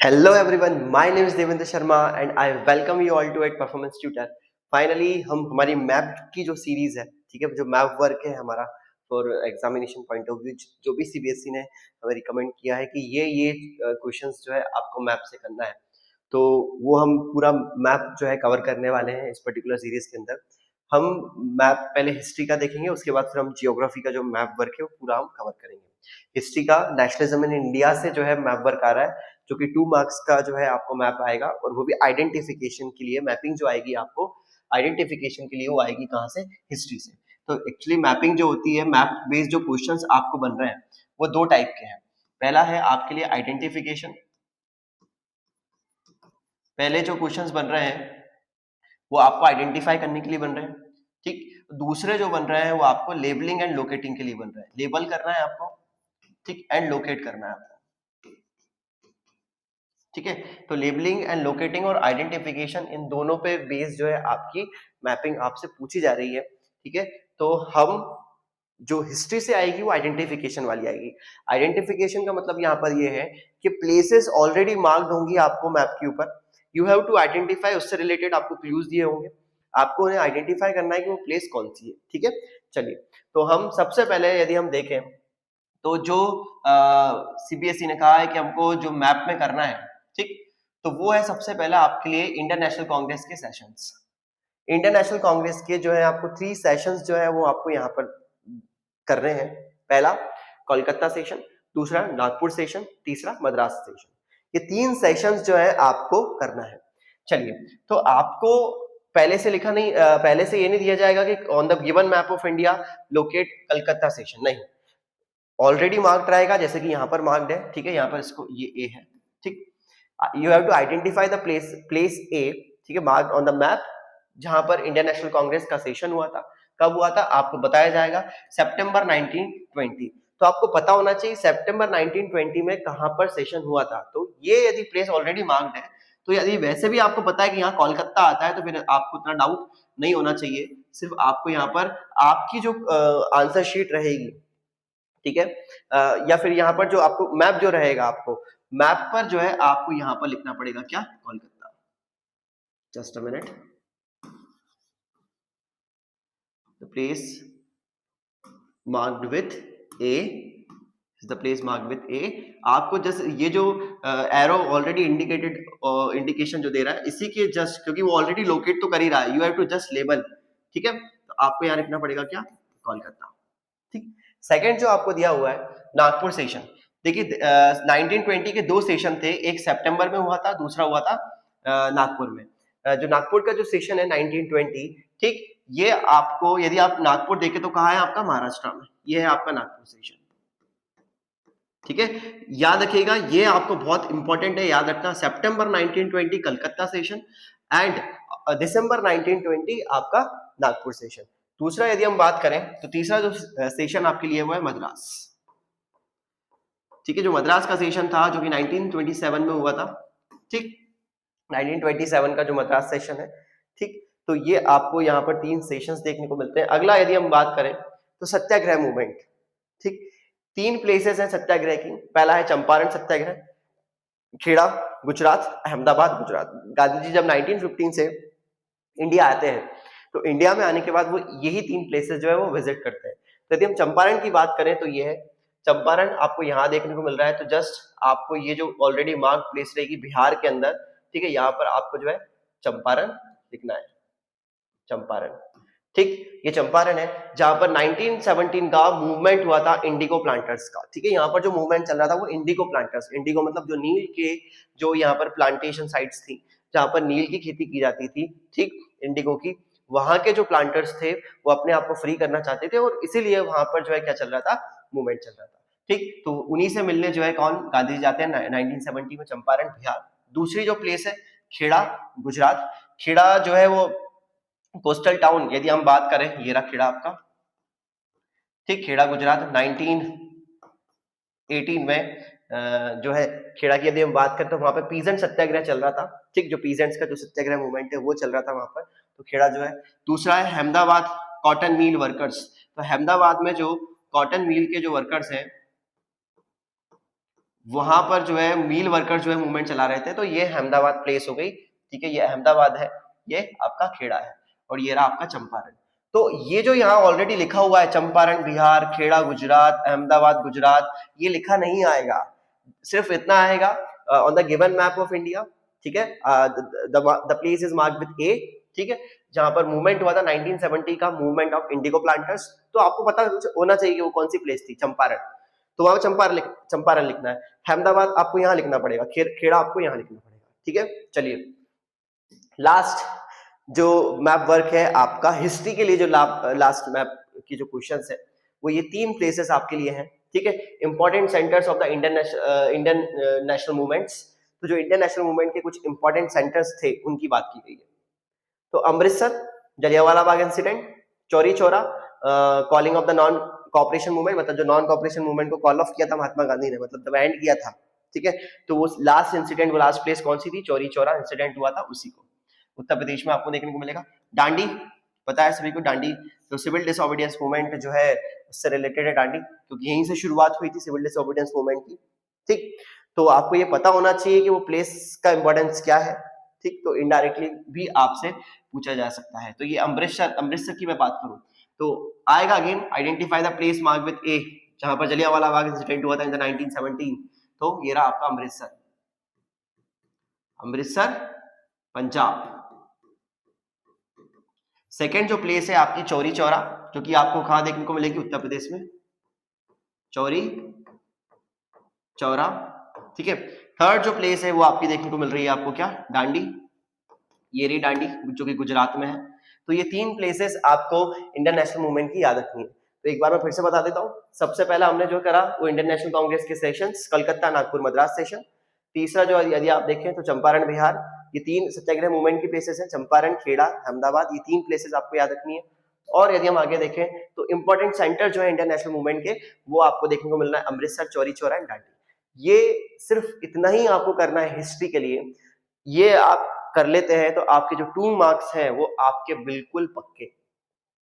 Hello everyone, my name is Devendra Sharma and I welcome you all to at Performance Tutor. Finally हम हमारी map की जो series है, ठीक है, जो मैप वर्क है हमारा for examination point of view, जो भी सीबीएसई ने हमें रिकमेंड किया है कि ये क्वेश्चंस जो है आपको मैप से करना है, तो वो हम पूरा मैप जो है कवर करने वाले हैं इस पर्टिकुलर सीरीज के अंदर। हम मैप पहले हिस्ट्री का देखेंगे, उसके बाद फिर हम जियोग्राफी का जो मैप वर्क है वो पूरा हम कवर करेंगे। हिस्ट्री का नेशनलिज्म इन इंडिया से जो है मैप वर्क आ रहा है, जो कि 2 मार्क्स का जो है आपको मैप आएगा, और वो भी आइडेंटिफिकेशन के लिए मैपिंग जो आएगी आपको आइडेंटिफिकेशन के लिए वो आएगी कहाँ से? हिस्ट्री से। तो एक्चुअली मैपिंग जो होती है, मैप बेस्ड जो क्वेश्चंस आपको बन रहे हैं वो दो टाइप के हैं। पहला है आपके लिए आइडेंटिफिकेशन, पहले जो क्वेश्चंस बन रहे हैं वो आपको आइडेंटिफाई करने के लिए बन रहे हैं, ठीक। दूसरे जो बन रहे हैं वो आपको लेबलिंग एंड लोकेटिंग के लिए बन रहे हैं। लेबल करना है आपको, ठीक, एंड लोकेट करना है आपको, ठीक है। तो लेबलिंग एंड लोकेटिंग और आइडेंटिफिकेशन, इन दोनों पे बेस जो है आपकी मैपिंग आपसे पूछी जा रही है, ठीक है। तो हम जो हिस्ट्री से आएगी वो आइडेंटिफिकेशन वाली आएगी। आइडेंटिफिकेशन का मतलब यहाँ पर ये है कि प्लेसेस ऑलरेडी मार्क्ड होंगी आपको मैप के ऊपर, यू हैव टू आइडेंटिफाई, उससे रिलेटेड आपको क्लूज दिए होंगे, आपको उन्हें आइडेंटिफाई करना है कि वो प्लेस कौन सी है, ठीक है। चलिए, तो हम सबसे पहले यदि हम देखें तो जो सीबीएसई ने कहा है कि हमको जो मैप में करना है, ठीक, तो वो है सबसे पहला आपके लिए इंडियन नेशनल कांग्रेस के सेशंस। इंडियन नेशनल कांग्रेस के जो है आपको 3 सेशंस जो है वो आपको यहाँ पर करने हैं। पहला कोलकाता सेशन, दूसरा नागपुर सेशन, तीसरा मद्रास सेशन। ये 3 सेशंस जो है आपको करना है। चलिए, तो आपको पहले से लिखा नहीं, पहले से ये नहीं दिया जाएगा कि on the given map of India locate Calcutta session, नहीं, ऑलरेडी मार्क्ड रहेगा, जैसे कि यहाँ पर मार्क्ड है, ठीक है। यहाँ पर इसको ये ए है, ठीक। You have to identify the place A, ठीक है, मार्क्ड ऑन द मैप, जहां पर इंडियन नेशनल कांग्रेस का सेशन हुआ था। कब हुआ था आपको बताया जाएगा, सितंबर 1920। तो आपको पता होना चाहिए सितंबर 1920 में कहां पर सेशन हुआ था। तो ये यदि प्लेस ऑलरेडी मार्क्ड है, तो यदि वैसे भी आपको पता है कि यहाँ कोलकाता आता है, तो फिर आपको इतना डाउट नहीं होना चाहिए। सिर्फ आपको यहाँ पर आपकी जो आंसर शीट रहेगी, ठीक है, या फिर यहाँ पर जो आपको मैप जो रहेगा, आपको मैप पर जो है आपको यहाँ पर लिखना पड़ेगा क्या? Kolkata. Just a minute. The place marked with A, the place marked with A. आपको जस्ट ये जो एरो ऑलरेडी इंडिकेटेड इंडिकेशन जो दे रहा है, इसी के जस्ट, क्योंकि वो ऑलरेडी लोकेट तो कर ही रहा है, you have to just label, ठीक है। तो आपको यहाँ लिखना पड़ेगा क्या? कोलकाता, ठीक। सेकंड जो आपको दिया हुआ है नागपुर सेशन। देखिए 1920 के 2 सेशन थे, एक सितंबर में हुआ था, दूसरा हुआ था नागपुर में। जो नागपुर का जो सेशन है 1920, ठीक, ये आपको यदि आप नागपुर देखें तो कहाँ है आपका? महाराष्ट्र में। ये है आपका नागपुर सेशन, ठीक है। याद रखिएगा, ये आपको बहुत इंपॉर्टेंट है, याद रखना। सितंबर 1920 कलकत्ता सेशन एंड दिसंबर 1920 आपका नागपुर सेशन। दूसरा यदि हम बात करें तो तीसरा जो सेशन आपके लिए वो है मद्रास, ठीक है। जो मद्रास का सेशन था जो कि 1927 में हुआ था, ठीक, 1927 का जो मद्रास सेशन है, ठीक। तो ये आपको यहाँ पर 3 सेशंस देखने को मिलते हैं। अगला यदि हम बात करें तो सत्याग्रह मूवमेंट, ठीक। 3 प्लेसेस हैं सत्याग्रह की। पहला है चंपारण सत्याग्रह, खेड़ा गुजरात, अहमदाबाद गुजरात। गांधी जी जब 1915 से इंडिया आते हैं, तो इंडिया में आने के बाद वो यही 3 प्लेसेस जो है वो विजिट करते हैं। तो यदि हम चंपारण की बात करें तो ये है चंपारण, आपको यहाँ देखने को मिल रहा है। तो जस्ट आपको ये जो ऑलरेडी मार्क प्लेस रहेगी बिहार के अंदर, ठीक है, यहाँ पर आपको जो है चंपारण लिखना है, चंपारण, ठीक। ये चंपारण है जहां पर 1917 का मूवमेंट हुआ था इंडिगो प्लांटर्स का, ठीक है। यहाँ पर जो मूवमेंट चल रहा था वो इंडिगो प्लांटर्स, इंडिगो मतलब जो नील के जो यहाँ पर प्लांटेशन साइट्स थी जहां पर नील की खेती की जाती थी, ठीक, इंडिगो की, वहां के जो प्लांटर्स थे वो अपने आप को फ्री करना चाहते थे, और इसीलिए वहां पर जो है क्या चल रहा था? मूवमेंट चल रहा था, ठीक। तो उन्हीं से मिलने जो है कौन? गांधी जी जाते हैं 1970 में चंपारण बिहार। दूसरी जो प्लेस है खेड़ा गुजरात। खेड़ा जो है वो कोस्टल टाउन, यदि हम बात करें, ये रहा खेड़ा आपका, ठीक। खेड़ा गुजरात 1918 में जो है खेड़ा की यदि हम बात करें तो वहां पर पीजेंट सत्याग्रह चल रहा था, ठीक। जो पीजेंट्स का जो सत्याग्रह मूवमेंट है वो चल रहा था वहां पर, तो खेड़ा जो है। दूसरा है अहमदाबाद कॉटन मिल वर्कर्स। तो अहमदाबाद में जो कॉटन मिल के जो वर्कर्स हैं वहां पर जो है मील वर्कर जो है मूवमेंट चला रहे थे, तो ये अहमदाबाद प्लेस हो गई, ठीक है, ये अहमदाबाद है, ये आपका खेड़ा है, और ये रहा आपका चंपारण। तो ये जो यहाँ ऑलरेडी लिखा हुआ है चंपारण बिहार, खेड़ा गुजरात, अहमदाबाद गुजरात, ये लिखा नहीं आएगा, सिर्फ इतना आएगा on the given map of India, ठीक है, the place is marked with A, ठीक है, जहां पर मूवमेंट हुआ था 1970 का, मूवमेंट ऑफ इंडिगो प्लांटर्स, तो आपको पता होना चाहिए कि वो कौन सी प्लेस थी, चंपारण, तो वहां चंपारण लिखना है, अहमदाबाद आपको यहाँ लिखना पड़ेगा, खेड़ा आपको यहाँ लिखना पड़ेगा, ठीक है। चलिए लास्ट जो मैप वर्क है आपका हिस्ट्री के लिए, जो लास्ट मैप की जो क्वेश्चंस है वो ये 3 प्लेसेस आपके लिए हैं, ठीक है, important centres of the Indian national movements. तो जो इंडियन नेशनल मूवमेंट के कुछ इंपॉर्टेंट सेंटर्स थे उनकी बात की गई है। तो Amritsar, Jallianwala Bagh incident, Chauri Chaura, calling off the non cooperation movement, मतलब जो नॉन कॉपरेशन मूवमेंट को कॉल ऑफ किया था महात्मा गांधी ने, मतलब डिमांड किया था, ठीक है, तो वो लास्ट इंसिडेंट, वो लास्ट प्लेस कौन सी थी, चौरी चौरा इंसिडेंट हुआ था, उसी को उत्तर प्रदेश में आपको देखने को मिलेगा। दांडी, पता है सभी को दांडी, तो सिविल डिसोबीडियंस मूवमेंट जो है उससे रिलेटेड है दांडी, क्योंकि यहीं से शुरुआत हुई थी सिविल डिसोबीडियंस मूवमेंट की, ठीक, तो आपको ये पता होना चाहिए कि वो प्लेस का इंपॉर्टेंस क्या है, ठीक, तो इनडायरेक्टली भी आपसे पूछा जा सकता है। तो ये अमृतसर की मैं बात करूं तो आएगा again, identify the place mark with A, जहां पर जलियांवाला बाग इंसिडेंट हुआ था इन द 1917, तो ये रहा आपका अमृतसर, अमृतसर पंजाब। सेकेंड जो प्लेस है आपकी चौरी चौरा, जो कि आपको कहां देखने को मिलेगी, उत्तर प्रदेश में, चौरी चौरा, ठीक है। थर्ड जो प्लेस है वो आपकी देखने को मिल रही है आपको क्या, दांडी, ये रही दांडी जो कि गुजरात में है। तो ये 3 प्लेसेस आपको इंडियन नेशनल मूवमेंट की याद रखनी है। तो एक बार मैं फिर से बता देता हूँ, सबसे पहला हमने जो करा वो इंडियन नेशनल कांग्रेस के सेशंस, कलकत्ता, नागपुर, मद्रास सेशन। तीसरा जो यदि आप देखें तो चंपारण बिहार, ये 3 सत्याग्रह मूवमेंट की प्लेसेस हैं, चंपारण, खेड़ा, अहमदाबाद, ये 3 प्लेसेस आपको याद रखनी है। और यदि हम आगे देखें तो इंपॉर्टेंट सेंटर जो है इंडियन नेशनल मूवमेंट के, वो आपको देखने को मिलना है अमृतसर, चौरी चौरा एंड दांडी। ये सिर्फ इतना ही आपको करना है हिस्ट्री के लिए, ये आप कर लेते हैं तो आपके जो 2 मार्क्स हैं वो आपके बिल्कुल पक्के,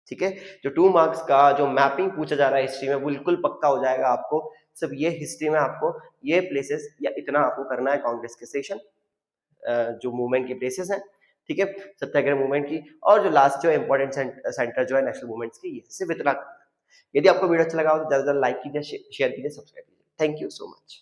ठीक है, जो 2 मार्क्स का जो मैपिंग पूछा जा रहा है हिस्ट्री में बिल्कुल पक्का हो जाएगा आपको। सिर्फ ये हिस्ट्री में आपको ये प्लेसेस या इतना आपको करना है कांग्रेस के सेशन, जो मूवमेंट के प्लेसेस हैं, ठीक है, सत्याग्रह मूवमेंट की, और जो लास्ट जो इंपॉर्टेंट सेंटर जो है नेशनल मूवमेंट्स की, ये सिर्फ इतना करना है। यदि आपको वीडियो अच्छा लगा हो तो ज्यादा लाइक कीजिए, शेयर कीजिए, सब्सक्राइब कीजिए। Thank you so much.